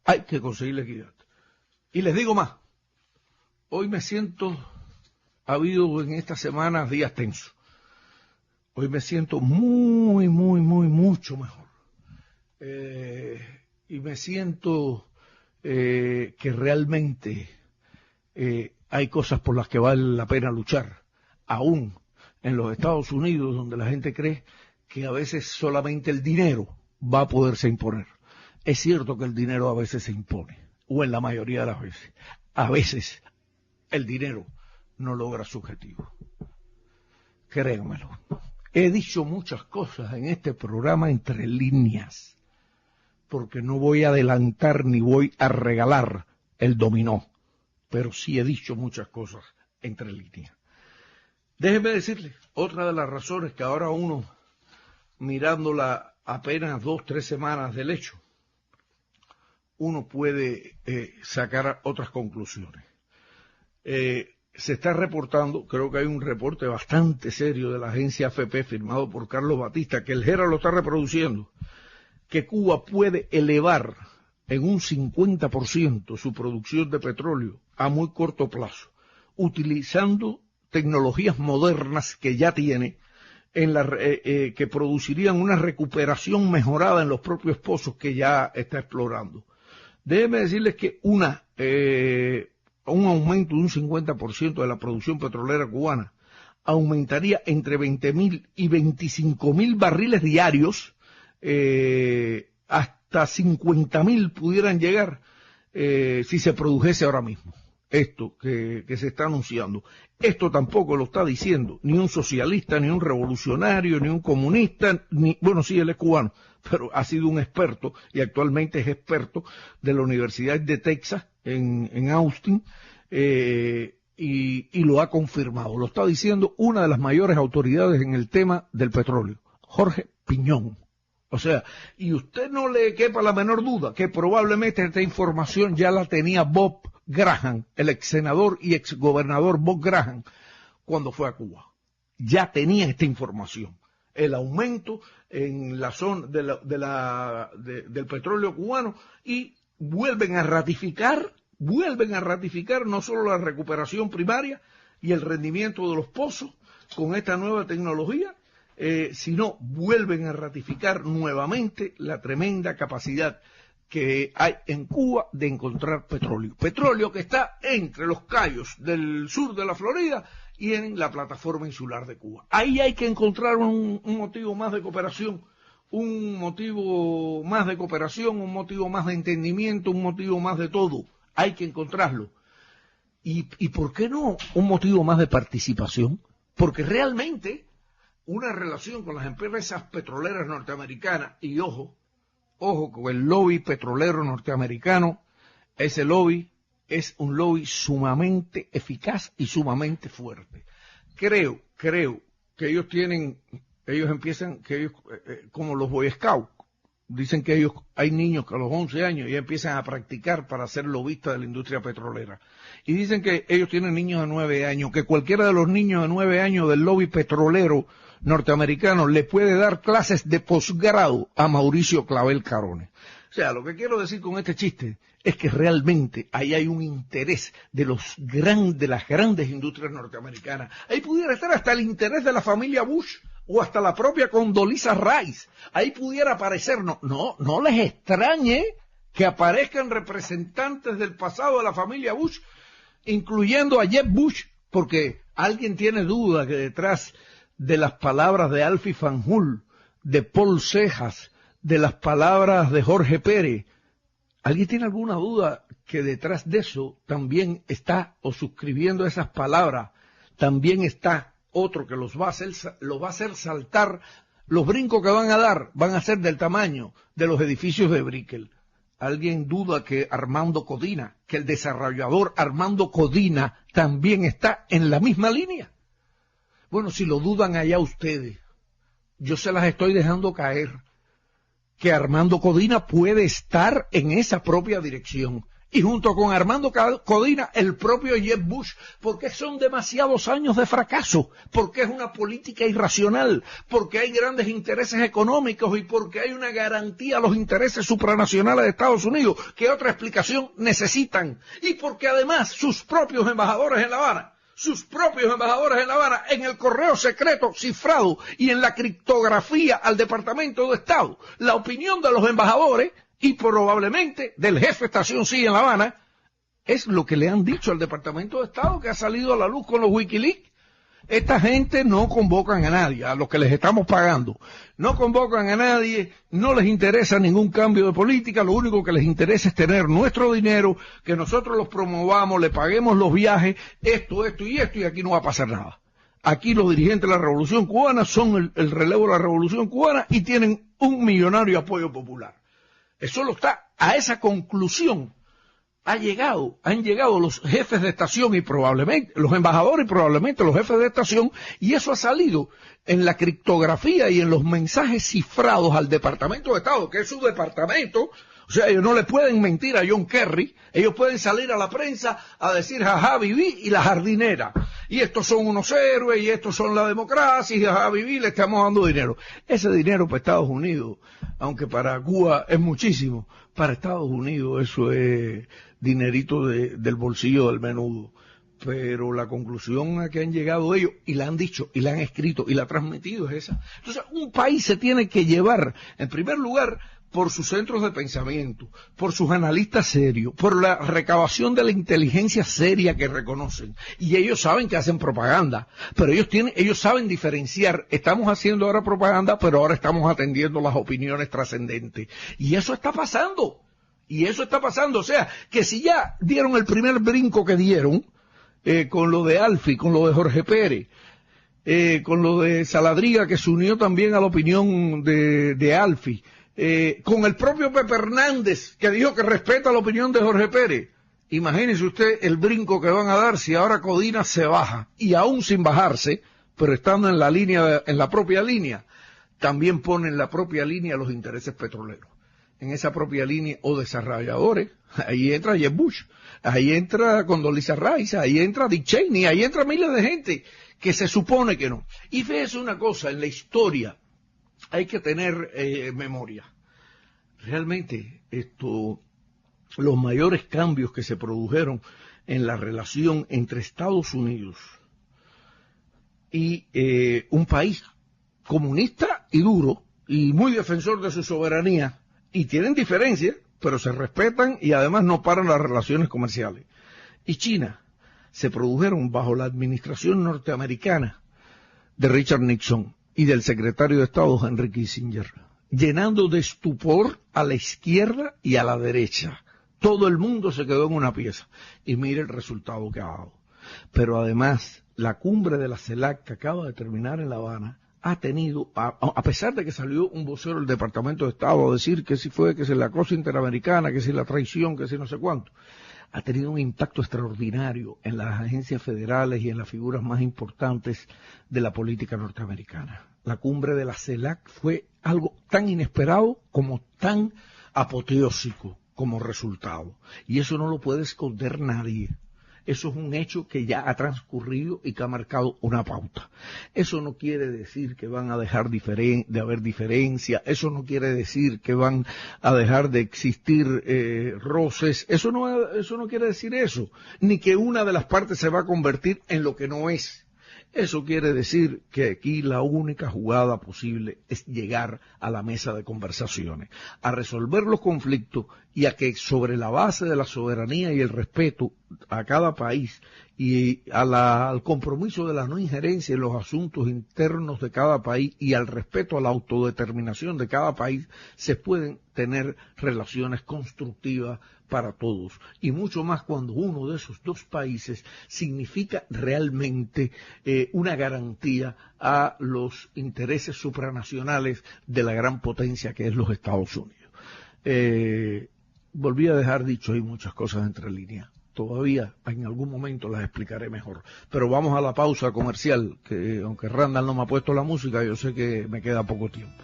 Hay que conseguir la equidad. Y les digo más. Hoy me siento, ha habido en estas semanas días tensos. Hoy me siento mucho mejor. Y me siento que realmente hay cosas por las que vale la pena luchar, aún en los Estados Unidos, donde la gente cree que a veces solamente el dinero va a poderse imponer. Es cierto que el dinero a veces se impone, o en la mayoría de las veces. A veces el dinero no logra su objetivo. Créanmelo. He dicho muchas cosas en este programa entre líneas, porque no voy a adelantar ni voy a regalar el dominó, pero sí he dicho muchas cosas entre líneas. Déjenme decirles, otra de las razones que ahora uno, mirándola apenas 2-3 semanas del hecho, uno puede sacar otras conclusiones. Se está reportando, creo que hay un reporte bastante serio de la agencia AFP firmado por Carlos Batista, que el Gera lo está reproduciendo, que Cuba puede elevar en un 50% su producción de petróleo a muy corto plazo, utilizando tecnologías modernas que ya tiene, que producirían una recuperación mejorada en los propios pozos que ya está explorando. Déjenme decirles que un aumento de un 50% de la producción petrolera cubana aumentaría entre 20.000 y 25.000 barriles diarios, hasta 50.000 pudieran llegar si se produjese ahora mismo. Esto que se está anunciando. Esto tampoco lo está diciendo ni un socialista, ni un revolucionario, ni un comunista, bueno, sí, él es cubano, pero ha sido un experto y actualmente es experto de la Universidad de Texas en Austin, y lo ha confirmado. Lo está diciendo una de las mayores autoridades en el tema del petróleo, Jorge Piñón. O sea, y usted no le quepa la menor duda que probablemente esta información ya la tenía Bob Graham, el ex senador y ex gobernador Bob Graham, cuando fue a Cuba. Ya tenía esta información. El aumento en la zona del petróleo cubano, y vuelven a ratificar no solo la recuperación primaria y el rendimiento de los pozos con esta nueva tecnología, sino vuelven a ratificar nuevamente la tremenda capacidad que hay en Cuba de encontrar petróleo. Petróleo que está entre los cayos del sur de la Florida y en la plataforma insular de Cuba. Ahí hay que encontrar un motivo más de cooperación, un motivo más de entendimiento, un motivo más de todo. Hay que encontrarlo. ¿Y por qué no un motivo más de participación? Porque realmente una relación con las empresas petroleras norteamericanas, y ojo con el lobby petrolero norteamericano, ese lobby es un lobby sumamente eficaz y sumamente fuerte. Creo que ellos empiezan, como los Boy Scouts, dicen que hay niños que a los 11 años ya empiezan a practicar para ser lobistas de la industria petrolera. Y dicen que ellos tienen niños de 9 años, que cualquiera de los niños de 9 años del lobby petrolero norteamericano le puede dar clases de posgrado a Mauricio Clavel Carones. O sea, lo que quiero decir con este chiste es que realmente ahí hay un interés de las grandes industrias norteamericanas. Ahí pudiera estar hasta el interés de la familia Bush o hasta la propia Condoleezza Rice. Ahí pudiera aparecer, no les extrañe que aparezcan representantes del pasado de la familia Bush, incluyendo a Jeb Bush, porque alguien tiene duda que detrás de las palabras de Alfie Fanjul, de Paul Cejas, de las palabras de Jorge Pérez, ¿alguien tiene alguna duda que detrás de eso también está, o suscribiendo esas palabras, también está otro que los va a hacer saltar? Los brincos que van a dar van a ser del tamaño de los edificios de Brickell. ¿Alguien duda que Armando Codina, que el desarrollador Armando Codina también está en la misma línea? Bueno, si lo dudan allá ustedes, yo se las estoy dejando caer, que Armando Codina puede estar en esa propia dirección. Y junto con Armando Codina, el propio Jeb Bush, porque son demasiados años de fracaso, porque es una política irracional, porque hay grandes intereses económicos y porque hay una garantía a los intereses supranacionales de Estados Unidos, que otra explicación necesitan, y porque además sus propios embajadores en La Habana, en el correo secreto cifrado y en la criptografía al Departamento de Estado, la opinión de los embajadores y probablemente del jefe de estación CIA en La Habana, es lo que le han dicho al Departamento de Estado, que ha salido a la luz con los Wikileaks. Esta gente no convocan a nadie, a los que les estamos pagando. No convocan a nadie, no les interesa ningún cambio de política, lo único que les interesa es tener nuestro dinero, que nosotros los promovamos, le paguemos los viajes, esto, y aquí no va a pasar nada. Aquí los dirigentes de la Revolución Cubana son el relevo de la Revolución Cubana y tienen un millonario apoyo popular. Eso lo está, a esa conclusión han llegado los jefes de estación y probablemente, los embajadores y probablemente los jefes de estación, y eso ha salido en la criptografía y en los mensajes cifrados al Departamento de Estado, que es su departamento. O sea, ellos no le pueden mentir a John Kerry, ellos pueden salir a la prensa a decir jaja, Viví y la jardinera, y estos son unos héroes, y estos son la democracia, y jaja, Viví, le estamos dando dinero. Ese dinero para Estados Unidos, aunque para Cuba es muchísimo, para Estados Unidos eso es dinerito del bolsillo del menudo. Pero la conclusión a que han llegado ellos, y la han dicho, y la han escrito, y la han transmitido es esa. Entonces, un país se tiene que llevar, en primer lugar, por sus centros de pensamiento, por sus analistas serios, por la recabación de la inteligencia seria que reconocen. Y ellos saben que hacen propaganda, pero ellos saben diferenciar. Estamos haciendo ahora propaganda, pero ahora estamos atendiendo las opiniones trascendentes. Y eso está pasando. O sea, que si ya dieron el primer brinco que dieron, con lo de Alfie, con lo de Jorge Pérez, con lo de Saladriga, que se unió también a la opinión de Alfie, con el propio Pepe Hernández, que dijo que respeta la opinión de Jorge Pérez. Imagínese usted el brinco que van a dar si ahora Codina se baja, y aún sin bajarse, pero estando en la propia línea, también pone en la propia línea los intereses petroleros. En esa propia línea, o desarrolladores, ahí entra Jeb Bush, ahí entra Condoleezza Rice, ahí entra Dick Cheney, ahí entra miles de gente que se supone que no. Y fíjese una cosa, en la historia hay que tener memoria. Realmente los mayores cambios que se produjeron en la relación entre Estados Unidos y un país comunista y duro y muy defensor de su soberanía, y tienen diferencias, pero se respetan y además no paran las relaciones comerciales, y China, se produjeron bajo la administración norteamericana de Richard Nixon y del secretario de Estado Henry Kissinger, llenando de estupor a la izquierda y a la derecha. Todo el mundo se quedó en una pieza, y mire el resultado que ha dado. Pero además, la cumbre de la CELAC que acaba de terminar en La Habana ha tenido, a pesar de que salió un vocero del Departamento de Estado a decir que si fue, que si la cosa interamericana, que si la traición, que si no sé cuánto, ha tenido un impacto extraordinario en las agencias federales y en las figuras más importantes de la política norteamericana. La cumbre de la CELAC fue algo tan inesperado como tan apoteósico como resultado. Y eso no lo puede esconder nadie. Eso es un hecho que ya ha transcurrido y que ha marcado una pauta. Eso no quiere decir que van a dejar de haber diferencia, eso no quiere decir que van a dejar de existir roces, eso no quiere decir eso, ni que una de las partes se va a convertir en lo que no es. Eso quiere decir que aquí la única jugada posible es llegar a la mesa de conversaciones, a resolver los conflictos y a que sobre la base de la soberanía y el respeto a cada país y al compromiso de la no injerencia en los asuntos internos de cada país y al respeto a la autodeterminación de cada país, se pueden tener relaciones constructivas para todos, y mucho más cuando uno de esos dos países significa realmente una garantía a los intereses supranacionales de la gran potencia que es los Estados Unidos. Volví a dejar dicho ahí muchas cosas entre líneas. Todavía en algún momento las explicaré mejor. Pero vamos a la pausa comercial, que aunque Randall no me ha puesto la música, yo sé que me queda poco tiempo.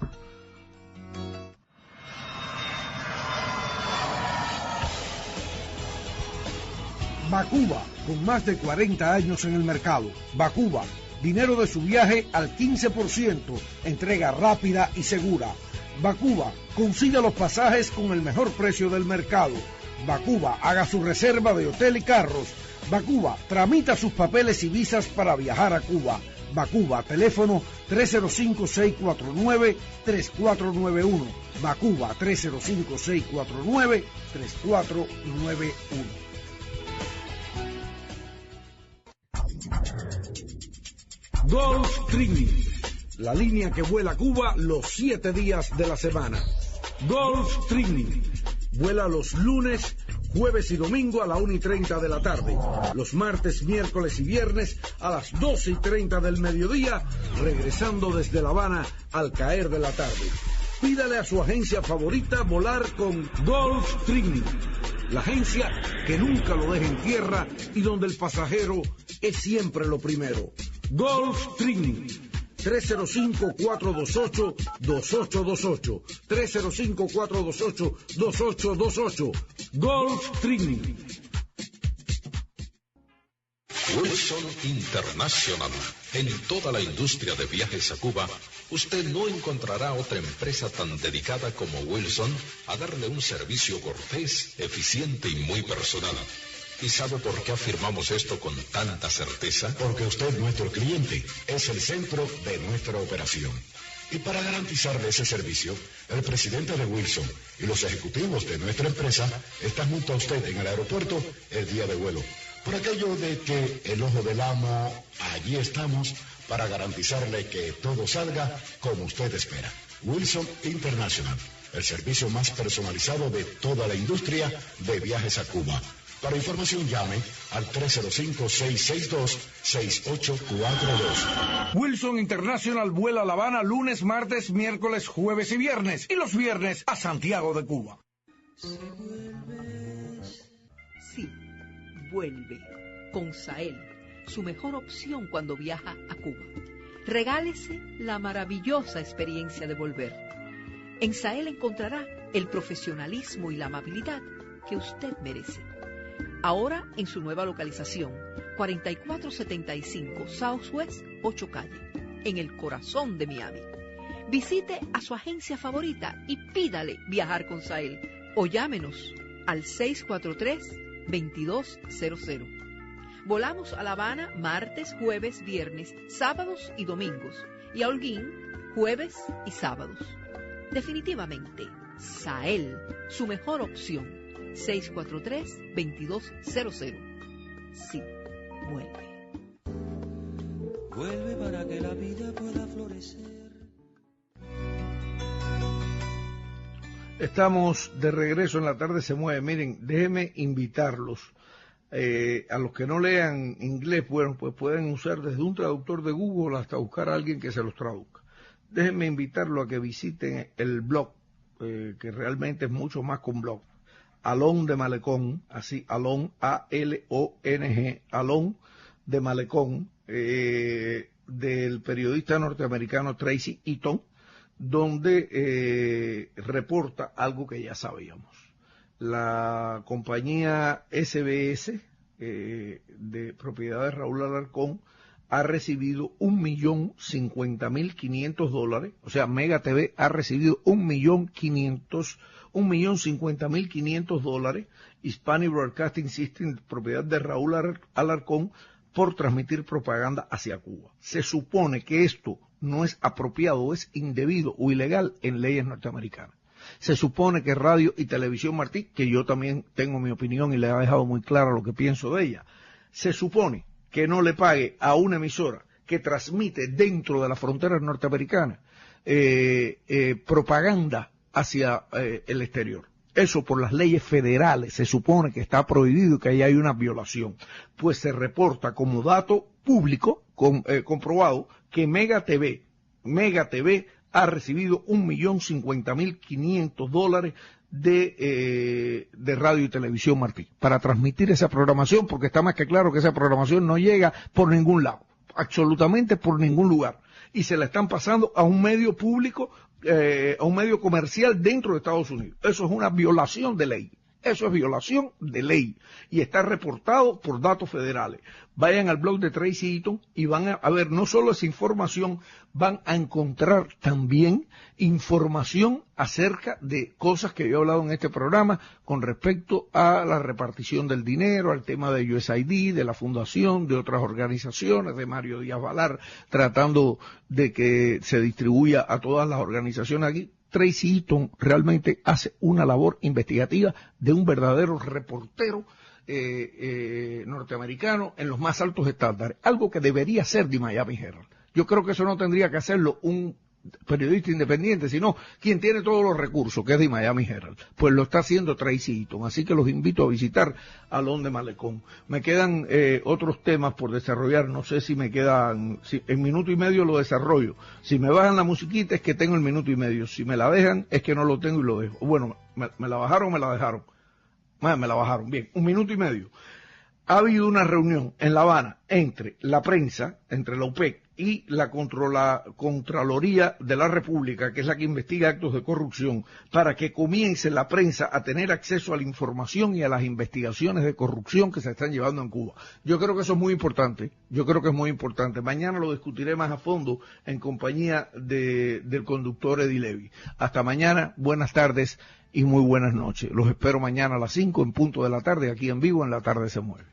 Bacuba, con más de 40 años en el mercado. Bacuba, dinero de su viaje al 15%, entrega rápida y segura. Bacuba, consiga los pasajes con el mejor precio del mercado. Bacuba, haga su reserva de hotel y carros. Bacuba, tramita sus papeles y visas para viajar a Cuba. Bacuba, teléfono 305-649-3491. Bacuba, 305-649-3491. Golf Training, la línea que vuela a Cuba los 7 días de la semana. Golf Training, vuela los lunes, jueves y domingo a la 1:30 de la tarde, los martes, miércoles y viernes a las 12:30 del mediodía, regresando desde La Habana al caer de la tarde. Pídale a su agencia favorita volar con Golf Training, la agencia que nunca lo deja en tierra y donde el pasajero es siempre lo primero. Golf Training, 305-428-2828, 305-428-2828, Golf Training. Wilson International. En toda la industria de viajes a Cuba, usted no encontrará otra empresa tan dedicada como Wilson a darle un servicio cortés, eficiente y muy personal. ¿Y sabe por qué afirmamos esto con tanta certeza? Porque usted, nuestro cliente, es el centro de nuestra operación. Y para garantizarle ese servicio, el presidente de Wilson y los ejecutivos de nuestra empresa están junto a usted en el aeropuerto el día de vuelo. Por aquello de que el ojo del amo, allí estamos para garantizarle que todo salga como usted espera. Wilson International, el servicio más personalizado de toda la industria de viajes a Cuba. Para información llame al 305-662-6842. Wilson International vuela a La Habana lunes, martes, miércoles, jueves y viernes, y los viernes a Santiago de Cuba. Sí, vuelve con Sael, su mejor opción cuando viaja a Cuba. Regálese la maravillosa experiencia de volver. En Sael encontrará el profesionalismo y la amabilidad que usted merece. Ahora en su nueva localización, 4475 Southwest 8 Calle, en el corazón de Miami. Visite a su agencia favorita y pídale viajar con Sael o llámenos al 643-2200. Volamos a La Habana martes, jueves, viernes, sábados y domingos, y a Holguín jueves y sábados. Definitivamente, Sael, su mejor opción. 643-2200. Sí, vuelve. Vuelve para que la vida pueda florecer. Estamos de regreso en La Tarde Se Mueve. Miren, déjenme invitarlos. A los que no lean inglés, bueno, pues pueden usar desde un traductor de Google hasta buscar a alguien que se los traduzca. Déjenme invitarlo a que visiten el blog, que realmente es mucho más que un blog. Alon de Malecón, así, Alon, A-L-O-N-G, Alon de Malecón, del periodista norteamericano Tracy Eaton, donde reporta algo que ya sabíamos. La compañía SBS, de propiedad de Raúl Alarcón, ha recibido $1.050.500, o sea, Mega TV ha recibido $1.050.500, Hispanic Broadcasting System, propiedad de Raúl Alarcón, por transmitir propaganda hacia Cuba. Se supone que esto no es apropiado, es indebido o ilegal en leyes norteamericanas. Se supone que Radio y Televisión Martí, que yo también tengo mi opinión y le he dejado muy clara lo que pienso de ella, se supone que no le pague a una emisora que transmite dentro de las fronteras norteamericanas propaganda hacia el exterior. Eso por las leyes federales se supone que está prohibido y que ahí hay una violación. Pues se reporta como dato público comprobado que Mega TV ha recibido $1.050.500 de Radio y Televisión Martí para transmitir esa programación, porque está más que claro que esa programación no llega por ningún lado, absolutamente por ningún lugar, y se la están pasando a un medio público, a un medio comercial dentro de Estados Unidos. Eso es una violación de ley. Eso es violación de ley y está reportado por datos federales. Vayan al blog de Tracy Eaton y van a ver no solo esa información, van a encontrar también información acerca de cosas que yo he hablado en este programa con respecto a la repartición del dinero, al tema de USAID, de la fundación, de otras organizaciones, de Mario Díaz Balar, tratando de que se distribuya a todas las organizaciones aquí. Tracy Eaton realmente hace una labor investigativa de un verdadero reportero norteamericano en los más altos estándares, algo que debería ser de Miami Herald. Yo creo que eso no tendría que hacerlo un periodista independiente, sino quien tiene todos los recursos, que es de Miami Herald. Pues lo está haciendo Tracy Eaton, así que los invito a visitar Alón de Malecón. Me quedan otros temas por desarrollar, no sé si me quedan, en minuto y medio lo desarrollo. Si me bajan la musiquita es que tengo el minuto y medio, si me la dejan es que no lo tengo y lo dejo. Bueno, me la bajaron o me la dejaron. Me la bajaron, bien, un minuto y medio. Ha habido una reunión en La Habana entre la prensa, entre la OPEC y la Contraloría de la República, que es la que investiga actos de corrupción, para que comience la prensa a tener acceso a la información y a las investigaciones de corrupción que se están llevando en Cuba. Yo creo que eso es muy importante, Mañana lo discutiré más a fondo en compañía del conductor Eddie Levy. Hasta mañana, buenas tardes y muy buenas noches. Los espero mañana a las 5 en punto de la tarde, aquí en vivo en La Tarde se Mueve.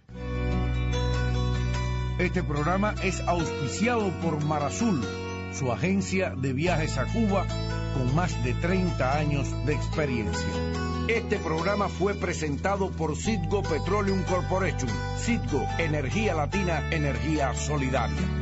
Este programa es auspiciado por Marazul, su agencia de viajes a Cuba con más de 30 años de experiencia. Este programa fue presentado por Citgo Petroleum Corporation. Citgo, energía latina, energía solidaria.